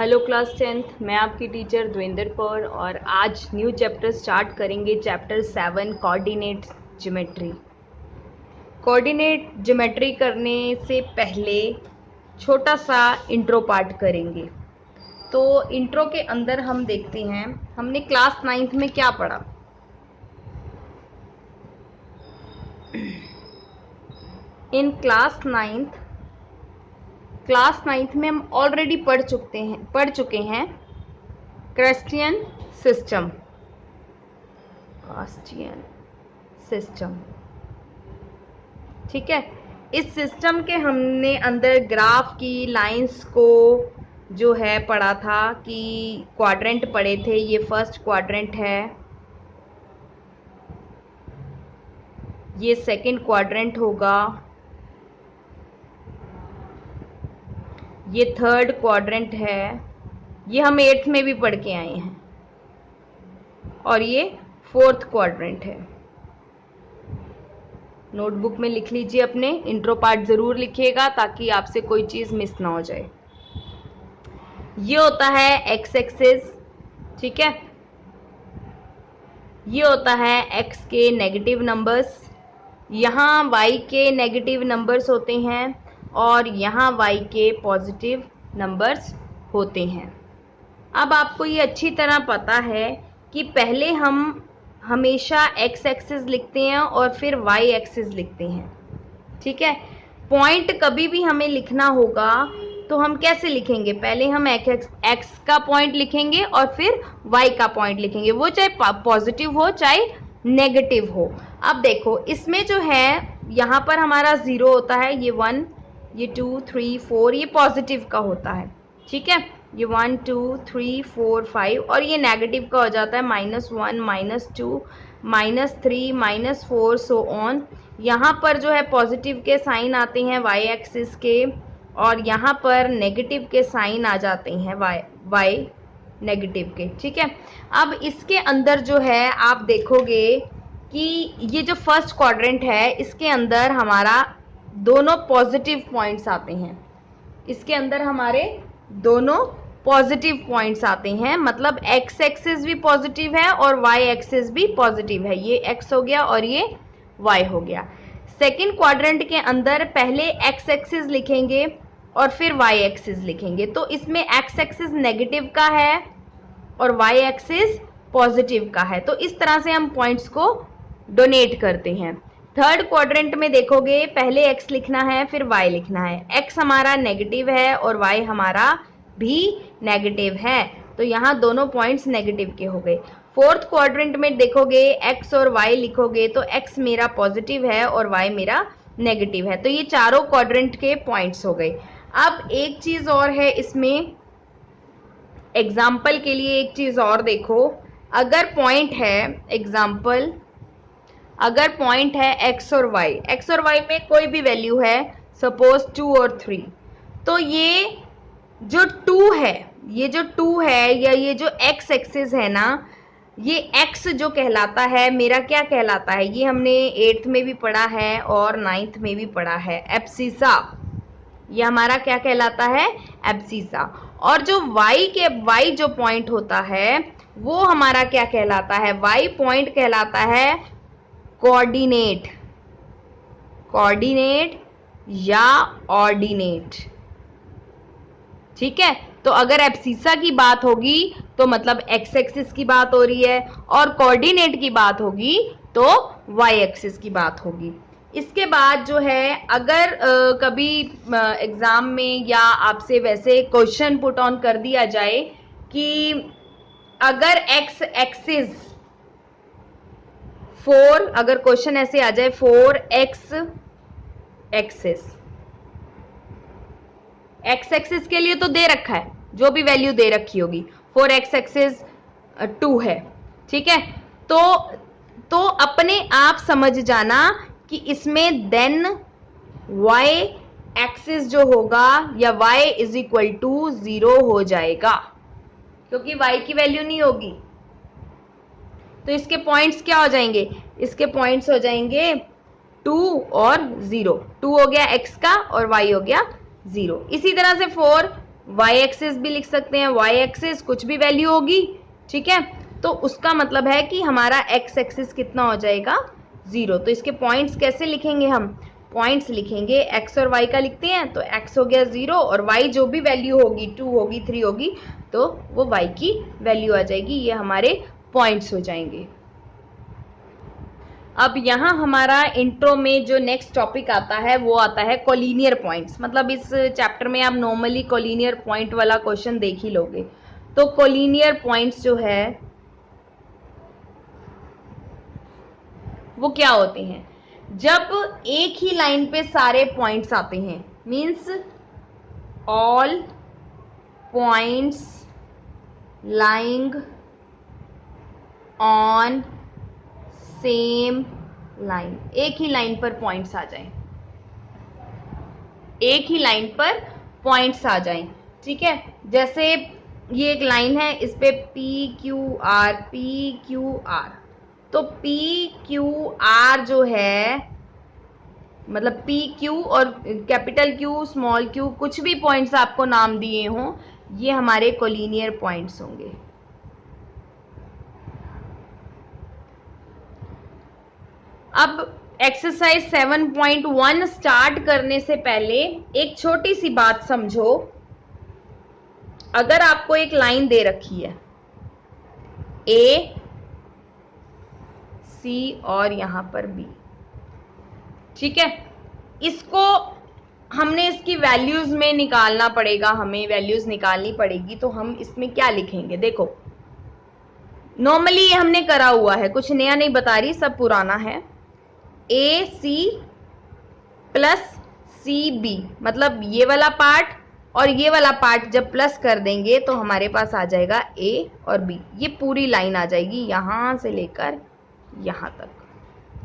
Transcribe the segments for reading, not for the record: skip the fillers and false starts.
Hello class 10th, मैं आपकी teacher द्विंदर Kaur और आज न्यू चैप्टर स्टार्ट करेंगे। Chapter 7 coordinate geometry. Coordinate geometry करने से पहले छोटा सा इंट्रो पार्ट करेंगे। तो इंट्रो के अंदर हम देखते हैं हमने क्लास 9th में क्या पढ़ा। इन क्लास 9th में हम ऑलरेडी पढ़ चुके हैं क्रास्टियन सिस्टम। ठीक है, इस सिस्टम के हमने अंदर ग्राफ की लाइंस को जो है पढ़ा था कि क्वाड्रेंट पढ़े थे। ये फर्स्ट क्वाड्रेंट है, ये सेकंड क्वाड्रेंट होगा, ये थर्ड क्वाड्रेंट है, ये हम 8th में भी पढ़ के आए हैं, और ये फोर्थ क्वाड्रेंट है। नोटबुक में लिख लीजिए, अपने इंट्रो पार्ट जरूर लिखिएगा ताकि आपसे कोई चीज मिस ना हो जाए। ये होता है एक्स एक्सिस, ठीक है। ये होता है एक्स के नेगेटिव नंबर्स, यहाँ वाई के नेगेटिव नंबर्स होते हैं और यहाँ वाई के पॉजिटिव नंबर्स होते हैं। अब आपको ये अच्छी तरह पता है कि पहले हम हमेशा एक्स एक्सिस लिखते हैं और फिर वाई एक्सिस लिखते हैं, ठीक है। पॉइंट कभी भी हमें लिखना होगा तो हम कैसे लिखेंगे? पहले हम एक्स का पॉइंट लिखेंगे और फिर वाई का पॉइंट लिखेंगे, वो चाहे पॉजिटिव हो चाहे नेगेटिव हो। अब देखो, इसमें जो है यहाँ पर हमारा 0 होता है, ये 1, ये 2, 3, 4, ये पॉजिटिव का होता है, ठीक है। ये 1, 2, 3, 4, 5 और ये नेगेटिव का हो जाता है -1, -2, -3, -4 सो ऑन। यहाँ पर जो है पॉजिटिव के साइन आते हैं वाई एक्सिस के और यहाँ पर नेगेटिव के साइन आ जाते हैं वाई नेगेटिव के, ठीक है। अब इसके अंदर जो है आप देखोगे कि ये जो फर्स्ट क्वाड्रेंट है इसके अंदर हमारा दोनों पॉजिटिव पॉइंट्स आते हैं। इसके अंदर हमारे दोनों पॉजिटिव पॉइंट्स आते हैं, मतलब एक्स एक्सिस भी पॉजिटिव है और वाई एक्सिस भी पॉजिटिव है। ये एक्स हो गया और ये वाई हो गया। सेकंड क्वाड्रेंट के अंदर पहले एक्स एक्सिस लिखेंगे और फिर वाई एक्सिस लिखेंगे, तो इसमें एक्स एक्सिस नेगेटिव का है और वाई एक्सिस पॉजिटिव का है। तो इस तरह से हम पॉइंट्स को डोनेट करते हैं। थर्ड क्वाड्रेंट में देखोगे पहले एक्स लिखना है फिर वाई लिखना है। एक्स हमारा नेगेटिव है और वाई हमारा भी नेगेटिव है, तो यहाँ दोनों पॉइंट्स नेगेटिव के हो गए। फोर्थ क्वाड्रेंट में देखोगे एक्स और वाई लिखोगे तो एक्स मेरा पॉजिटिव है और वाई मेरा नेगेटिव है, तो ये चारों क्वाड्रेंट के पॉइंट्स हो गए। अब एक चीज और है इसमें, एग्जाम्पल के लिए एक चीज और देखो। अगर पॉइंट है एग्जाम्पल, अगर पॉइंट है एक्स और वाई में कोई भी वैल्यू है, सपोज 2 और 3, तो ये जो 2 है, या ये जो एक्स एक्सिस है ना, ये एक्स जो कहलाता है मेरा क्या कहलाता है, ये हमने 8th में भी पढ़ा है और 9th में भी पढ़ा है, एब्सिसा। ये हमारा क्या कहलाता है? एब्सिसा। और जो वाई जो पॉइंट होता है वो हमारा क्या कहलाता है? वाई पॉइंट कहलाता है कोऑर्डिनेट या ऑर्डिनेट, ठीक है। तो अगर एब्सिसा की बात होगी तो मतलब एक्स एक्सिस की बात हो रही है और कोऑर्डिनेट की बात होगी तो वाई एक्सिस की बात होगी। इसके बाद जो है अगर कभी एग्जाम में या आपसे वैसे क्वेश्चन पुट ऑन कर दिया जाए कि अगर एक्स एक्सिस 4, अगर क्वेश्चन ऐसे आ जाए 4x एक्सिस के लिए तो दे रखा है, जो भी वैल्यू दे रखी होगी, 4x एक्सिस 2 है, ठीक है। तो अपने आप समझ जाना कि इसमें देन y एक्सिस जो होगा या y इज इक्वल टू 0 हो जाएगा, क्योंकि y की वैल्यू नहीं होगी। तो इसके पॉइंट्स क्या हो जाएंगे? इसके पॉइंट्स हो जाएंगे 2 और 0। 2 हो गया x का और y हो गया 0। इसी तरह से 4 वाई एक्सिस भी लिख सकते हैं, वाई एक्सिस कुछ भी वैल्यू होगी, ठीक है। तो उसका मतलब है कि हमारा एक्स एक्सिस कितना हो जाएगा, 0। तो इसके पॉइंट्स कैसे लिखेंगे हम, पॉइंट्स लिखेंगे, एक्स और वाई का लिखते हैं, तो एक्स हो गया 0 और वाई जो भी वैल्यू होगी, 2 होगी, 3 होगी, तो वो वाई की वैल्यू आ जाएगी। ये हमारे पॉइंट्स हो जाएंगे। अब यहाँ हमारा इंट्रो में जो नेक्स्ट टॉपिक आता है वो आता है कोलिनियर पॉइंट्स। मतलब इस चैप्टर में आप नॉर्मली कोलिनियर पॉइंट वाला क्वेश्चन देख ही लोगे। तो कोलिनियर पॉइंट्स जो है वो क्या होते हैं, जब एक ही लाइन पे सारे पॉइंट्स आते हैं, means all points lying on same line, एक ही लाइन पर पॉइंट्स आ जाएं, एक ही लाइन पर पॉइंट्स आ जाएं, ठीक है। जैसे ये एक लाइन है, इस पे पी क्यू आर, तो पी क्यू आर जो है, मतलब पी क्यू और कैपिटल क्यू, स्मॉल क्यू, कुछ भी पॉइंट्स आपको नाम दिए हों, ये हमारे कोलिनियर पॉइंट्स होंगे। अब एक्सरसाइज 7.1 स्टार्ट करने से पहले एक छोटी सी बात समझो। अगर आपको एक लाइन दे रखी है ए सी और यहां पर बी, ठीक है, इसको हमने इसकी वैल्यूज में निकालना पड़ेगा, हमें वैल्यूज निकालनी पड़ेगी। तो हम इसमें क्या लिखेंगे, देखो नॉर्मली ये हमने करा हुआ है, कुछ नया नहीं बता रही, सब पुराना है। ए सी प्लस सी बी, मतलब ये वाला पार्ट और ये वाला पार्ट जब प्लस कर देंगे तो हमारे पास आ जाएगा ए और बी। ये पूरी लाइन आ जाएगी यहां से लेकर यहां तक,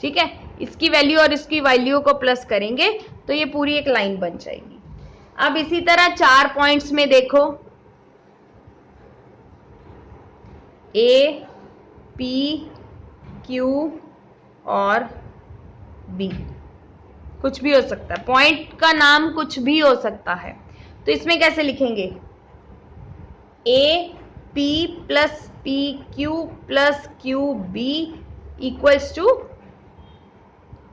ठीक है। इसकी वैल्यू और इसकी वैल्यू को प्लस करेंगे तो ये पूरी एक लाइन बन जाएगी। अब इसी तरह 4 पॉइंट्स में देखो, ए पी क्यू और बी, कुछ भी हो सकता है, पॉइंट का नाम कुछ भी हो सकता है। तो इसमें कैसे लिखेंगे, A P plus P Q plus Q B equals to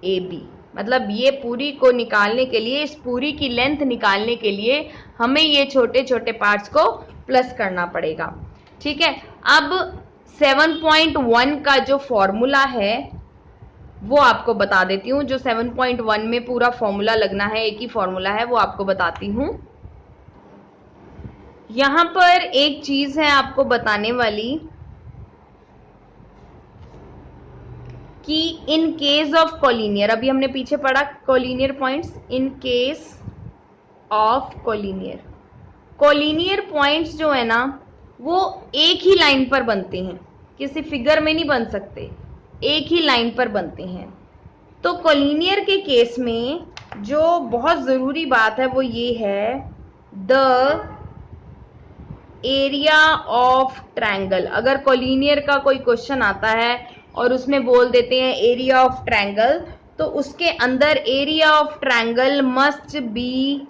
A B. मतलब ये पूरी को निकालने के लिए, इस पूरी की लेंथ निकालने के लिए हमें ये छोटे छोटे पार्ट्स को प्लस करना पड़ेगा, ठीक है। अब 7.1 का जो फॉर्मूला है वो आपको बता देती हूँ। जो 7.1 में पूरा फॉर्मूला लगना है, एक ही फॉर्मूला है, वो आपको बताती हूँ। यहां पर एक चीज है आपको बताने वाली कि इन केस ऑफ कोलिनियर, अभी हमने पीछे पढ़ा collinear points, in case of collinear, collinear points जो है ना वो एक ही लाइन पर बनते हैं, किसी फिगर में नहीं बन सकते, एक ही लाइन पर बनते हैं। तो कोलिनियर के केस में जो बहुत जरूरी बात है वो ये है, द एरिया ऑफ ट्रायंगल। अगर कोलिनियर का कोई क्वेश्चन आता है और उसमें बोल देते हैं एरिया ऑफ ट्रायंगल, तो उसके अंदर area of triangle must be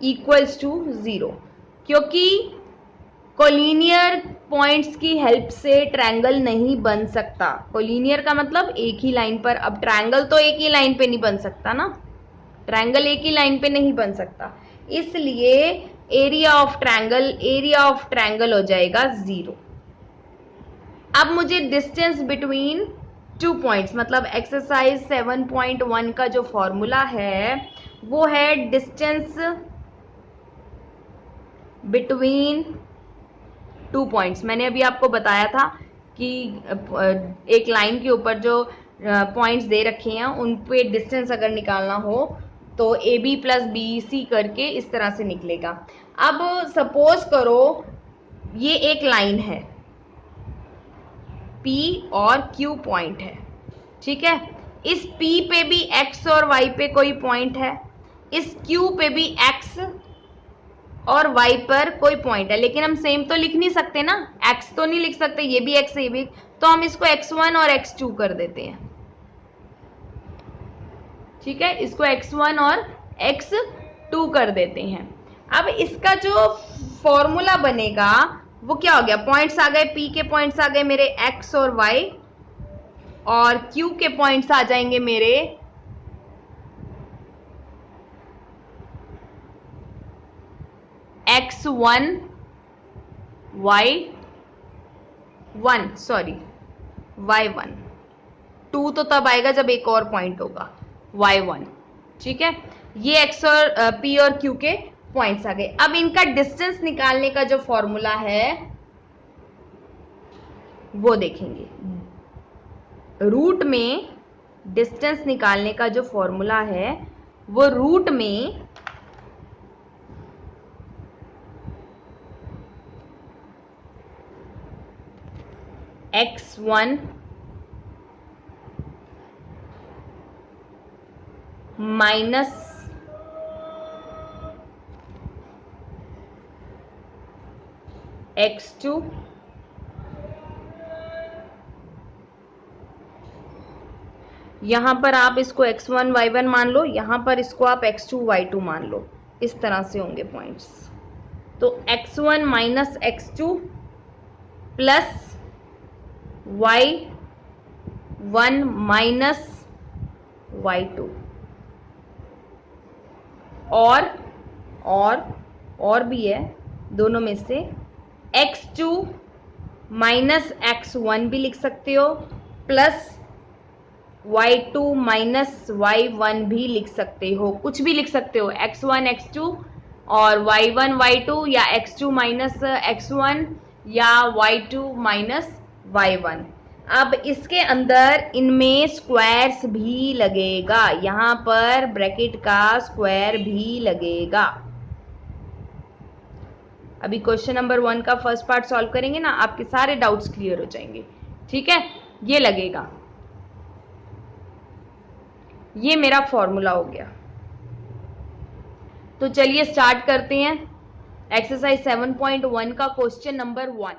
equals to 0, क्योंकि कोलिनियर पॉइंट्स की हेल्प से ट्रायंगल नहीं बन सकता। कोलिनियर का मतलब एक ही लाइन पर, अब ट्रायंगल तो एक ही लाइन पे नहीं बन सकता ना, ट्रायंगल एक ही लाइन पे नहीं बन सकता, इसलिए एरिया ऑफ ट्रायंगल हो जाएगा 0। अब मुझे डिस्टेंस बिटवीन 2 पॉइंट्स, मतलब एक्सरसाइज 7.1 का जो फॉर्मूला है वो है डिस्टेंस बिटवीन 2 पॉइंट्स। मैंने अभी आपको बताया था कि एक लाइन के ऊपर जो पॉइंट्स दे रखे हैं उन पे डिस्टेंस अगर निकालना हो तो A B plus B C करके इस तरह से निकलेगा। अब सपोज करो ये एक लाइन है, P और Q पॉइंट है, ठीक है। इस P पे भी X और Y पे कोई पॉइंट है, इस Q पे भी X और Y पर कोई पॉइंट है, लेकिन हम सेम तो लिख नहीं सकते ना, X तो नहीं लिख सकते, ये भी X ये भी, तो हम इसको X1 और X2 कर देते हैं, ठीक है। इसको X1 और X2 कर देते हैं। अब इसका जो फॉर्मूला बनेगा वो क्या हो गया, पॉइंट्स आ गए, पी के पॉइंट्स आ गए मेरे एक्स और वाई, और क्यू के पॉइंट्स आ जाएंगे मेरे x1 y1 सॉरी y1, 2 तो तब आएगा जब एक और पॉइंट होगा y1, ठीक है। ये x और p और q के पॉइंट्स आ गए। अब इनका डिस्टेंस निकालने का जो फॉर्मूला है वो देखेंगे। रूट में डिस्टेंस निकालने का जो फॉर्मूला है वो रूट में x1 माइनस x2 यहां पर आप इसको x1 y1 मान लो, यहां पर इसको आप x2 y2 मान लो, इस तरह से होंगे पॉइंट्स। तो x1 minus x2 plus y1 minus y2 और भी है दोनों में से x2 माइनस x1 भी लिख सकते हो, प्लस y2 माइनस y1 भी लिख सकते हो, कुछ भी लिख सकते हो, x1 x2 और y1 y2 या x2 माइनस x1 या y2 माइनस y1। अब इसके अंदर इनमें स्क्वायर्स भी लगेगा, यहां पर ब्रैकेट का स्क्वायर भी लगेगा। अभी क्वेश्चन नंबर 1 का फर्स्ट पार्ट सॉल्व करेंगे ना, आपके सारे डाउट्स क्लियर हो जाएंगे, ठीक है। ये लगेगा, ये मेरा फॉर्मूला हो गया। तो चलिए स्टार्ट करते हैं एक्सरसाइज 7.1 का क्वेश्चन नंबर 1।